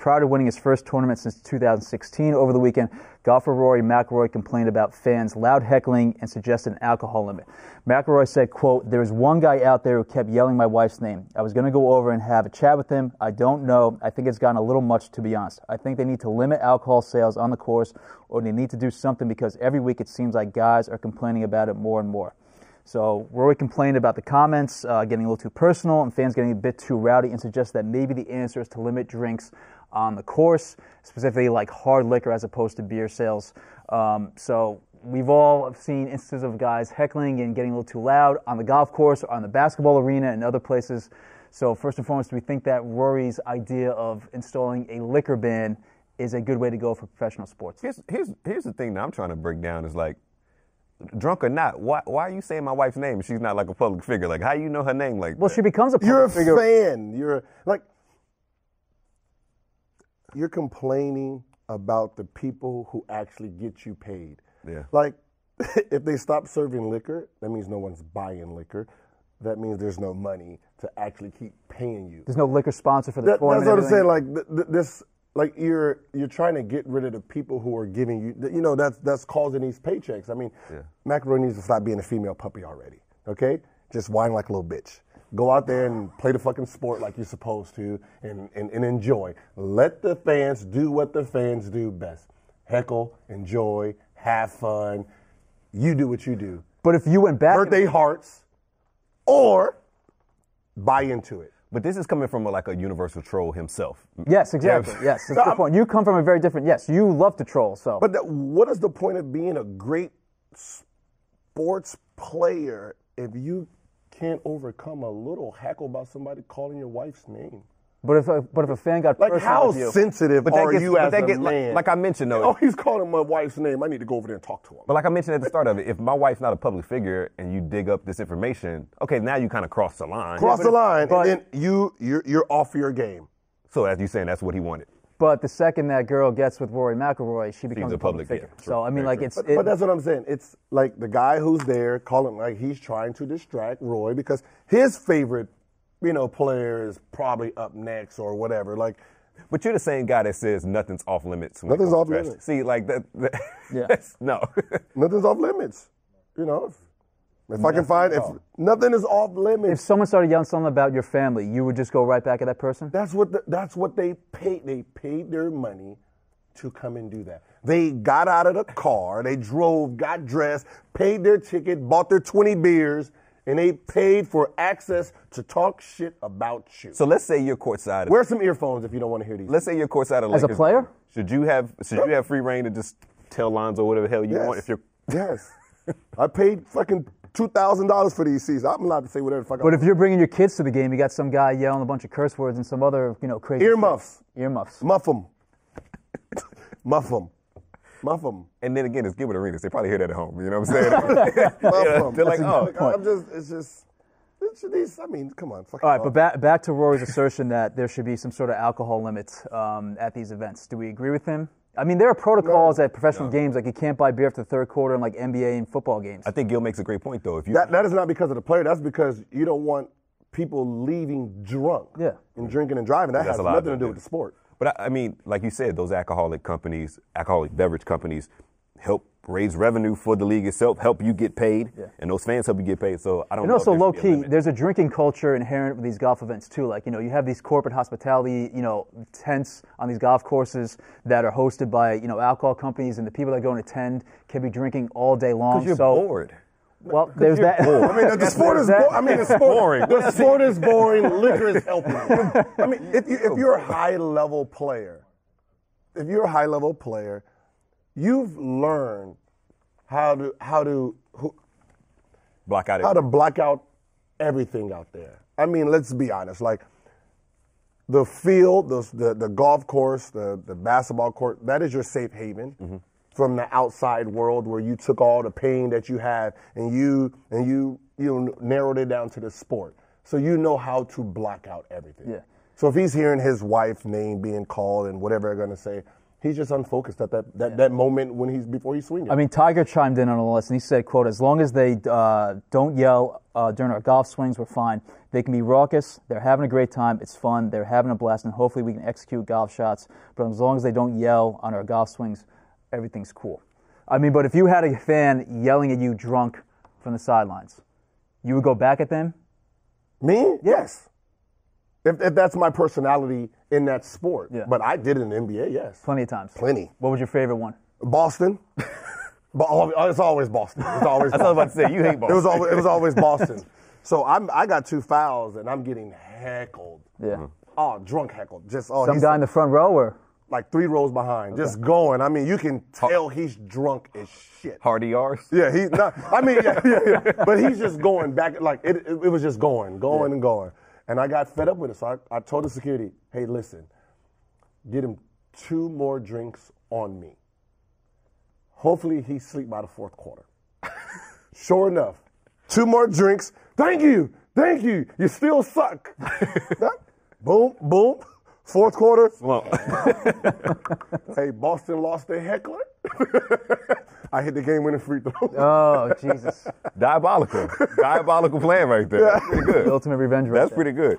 Prior to winning his first tournament since 2016, over the weekend, golfer Rory McIlroy complained about fans' loud heckling and suggested an alcohol limit. McIlroy said, quote, "There was one guy out there who kept yelling my wife's name. I was going to go over and have a chat with him. I don't know. I think it's gotten a little much, to be honest. I think they need to limit alcohol sales on the course, or they need to do something because every week it seems like guys are complaining about it more and more." So Rory complained about the comments getting a little too personal and fans getting a bit too rowdy, and suggested that maybe the answer is to limit drinks on the course, specifically like hard liquor as opposed to beer sales. So we've all seen instances of guys heckling and getting a little too loud on the golf course, or on the basketball arena, and other places. So first and foremost, do we think that Rory's idea of installing a liquor ban is a good way to go for professional sports? Here's the thing that I'm trying to break down is like, drunk or not, why are you saying my wife's name if she's not like a public figure? Like, how you know her name like Well, that? she becomes a public figure. You're a fan. You're complaining about the people who actually get you paid. Yeah. Like, if they stop serving liquor, that means no one's buying liquor. That means there's no money to actually keep paying you. There's no liquor sponsor for the tournament. That's what I'm saying. Like this. Like you're trying to get rid of the people who are giving you, that's causing these paychecks. I mean, McIlroy needs to stop being a female puppy already, okay? Just whine like a little bitch. Go out there and play the fucking sport like you're supposed to and enjoy. Let the fans do what the fans do best. Heckle, enjoy, have fun. You do what you do. But if you went back... Hurt their hearts or buy into it. But this is coming from a universal troll himself. Yes, exactly. Yes, that's a good point. You come from a very different... Yes, you love to troll, so... But what is the point of being a great sports player if you can't overcome a little heckle about somebody calling your wife's name? But if a fan got like, personal how with you, sensitive are you as a man? Like I mentioned, though. Oh, he's calling my wife's name. I need to go over there and talk to him. But like I mentioned at the start of it, if my wife's not a public figure and you dig up this information, okay, now you kind of cross the line. Cross the line, and then you're off your game. So as you're saying, that's what he wanted. But the second that girl gets with Rory McIlroy, she becomes a public figure. Yeah, so I mean, like But that's what I'm saying. It's like the guy who's there calling, like he's trying to distract Roy because his favorite, player is probably up next or whatever. Like, but you're the same guy that says nothing's off limits. Nothing's off limits. See, like that yeah. No. Nothing's off limits. If I can find, if nothing is off limits. If someone started yelling something about your family, you would just go right back at that person? That's what they paid. They paid their money to come and do that. They got out of the car, they drove, got dressed, paid their ticket, bought their 20 beers, and they paid for access to talk shit about you. So let's say you're courtside. Wear some earphones if you don't want to hear these. Let's say you're courtside of As a player? Should you have free reign to just tell Lonzo whatever the hell you want if you're Yes. I paid fucking $2,000 for these seats. I'm allowed to say whatever the fuck I want. But if you're bringing your kids to the game, you got some guy yelling a bunch of curse words and some other, crazy earmuffs. shit. Earmuffs. Muff them. Muff them. Muff them. And then again, it's Gilbert Arenas. They probably hear that at home. You know what I'm saying? Muff them. They're like, I mean, come on. All right, but back to Rory's assertion that there should be some sort of alcohol limits at these events. Do we agree with him? I mean, there are protocols at professional games, like you can't buy beer after the third quarter in like NBA and football games. I think Gil makes a great point, though. That is not because of the player. That's because you don't want people leaving drunk and drinking and driving. That has nothing to do with the sport. But I mean, like you said, those alcoholic beverage companies help raise revenue for the league itself, help you get paid, and those fans help you get paid. So I don't know. And also, low key, there's a drinking culture inherent with these golf events too. Like, you have these corporate hospitality, tents on these golf courses that are hosted by, alcohol companies, and the people that go and attend can be drinking all day long. Because you're bored. Well, there's that. I mean, the sport is boring. I mean, the sport, the sport is boring. Liquor is helping. I mean, if you're a high level player, you've learned how to block out everything out there. I mean, let's be honest. Like the field, the golf course, the basketball court, that is your safe haven from the outside world where you took all the pain that you had and you narrowed it down to the sport. So you know how to block out everything. Yeah. So if he's hearing his wife's name being called and whatever they're going to say, He's just unfocused at that moment before he's swinging. I mean, Tiger chimed in on all this, and he said, quote, as long as they don't yell during our golf swings, we're fine. They can be raucous. They're having a great time. It's fun. They're having a blast, and hopefully we can execute golf shots. But as long as they don't yell on our golf swings, everything's cool. I mean, but if you had a fan yelling at you drunk from the sidelines, you would go back at them? Me? Yes. If that's my personality in that sport. Yeah. But I did it in the NBA, yes. Plenty of times. Plenty. What was your favorite one? Boston. It's always Boston. It's always That's what I was about to say. You hate Boston. It was always Boston. So I got 2 fouls, and I'm getting heckled. Yeah. Oh, drunk heckled. Some guy in the front row, or? Like 3 rows behind, just going. I mean, you can tell he's drunk as shit. Hardy R's? Yeah, he's not. I mean, yeah. But he's just going back. Like it was just going and going. And I got fed up with it. So I told the security, hey, listen, get him 2 more drinks on me. Hopefully he sleep by the 4th quarter. Sure enough, 2 more drinks. Thank you. You still suck. Boom, boom. 4th quarter. Well, hey, Boston lost their heckler. I hit the game-winning free throw. Oh, Jesus. diabolical plan right there. That's pretty good. The ultimate revenge right That's there. pretty good.